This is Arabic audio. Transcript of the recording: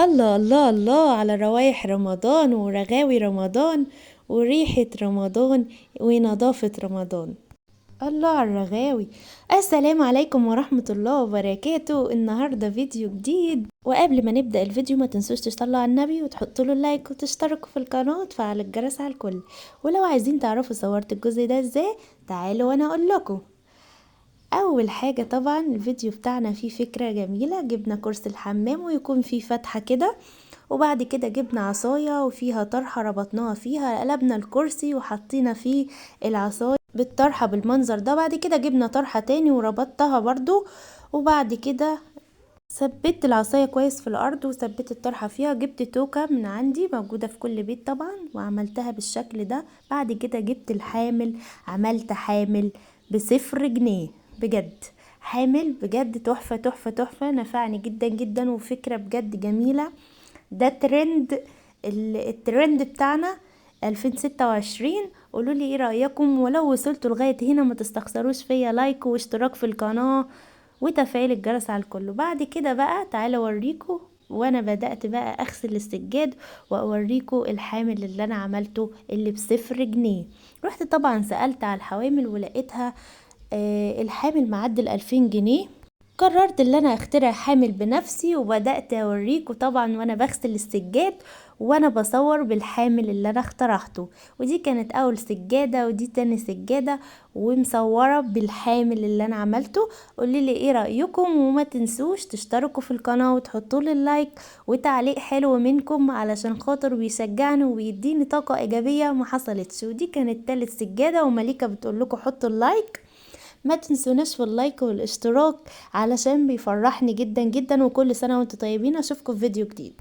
الله الله الله على روايح رمضان ورغاوي رمضان وريحة رمضان ونظافة رمضان. الله على الرغاوي. السلام عليكم ورحمة الله وبركاته. النهاردة فيديو جديد، وقبل ما نبدأ الفيديو ما تنسوش تصلوا على النبي وتحطوا له لايك وتشتركوا في القناة وتفعلوا الجرس على الكل. ولو عايزين تعرفوا صورت الجزء ده ازاي تعالوا وانا اقول لكم. اول حاجة طبعا الفيديو بتاعنا فيه فكرة جميلة، جبنا كرسي الحمام ويكون فيه فتحة كده، وبعد كده جبنا عصاية وفيها طرحة ربطناها فيها، قلبنا الكرسي وحطينا فيه العصاية بالطرحة بالمنظر ده. بعد كده جبنا طرحة تاني وربطتها برضو، وبعد كده ثبت العصاية كويس في الارض وثبت الطرحة فيها. جبت توكة من عندي موجودة في كل بيت طبعا وعملتها بالشكل ده. بعد كده جبت الحامل، عملت حامل ب0 جنيه بجد، حامل بجد تحفة تحفة تحفة، نفعني جدا جدا وفكرة بجد جميلة. ده ترند، الترند بتاعنا 2026. قولوا لي ايه رأيكم، ولو وصلتوا لغاية هنا ما تستخسروش فيا لايك واشتراك في القناة وتفعيل الجرس على الكل. بعد كده بقى تعالى اوريكم وانا بدأت بقى اغسل السجاد واوريكم الحامل اللي انا عملته اللي ب0 جنيه. رحت طبعا سألت على الحوامل ولقيتها الحامل معدل 2000 جنيه. قررت ان انا اخترع حامل بنفسي وبدأت اوريكم طبعا وانا بغسل السجاد وانا بصور بالحامل اللي انا اخترعته. ودي كانت اول سجادة ودي تاني سجادة ومصورة بالحامل اللي انا عملته. قوليلي ايه رأيكم، وما تنسوش تشتركوا في القناة وتحطوا لي اللايك وتعليق حلو منكم علشان خاطر بيشجعني وبيديني طاقة ايجابية ما حصلتش. ودي كانت تالت سجادة ومليكة بتقول لكم حطوا اللايك. ما تنسوناش في اللايك والاشتراك علشان بيفرحني جدا جدا. وكل سنة وانتم طيبين، اشوفكم في فيديو جديد.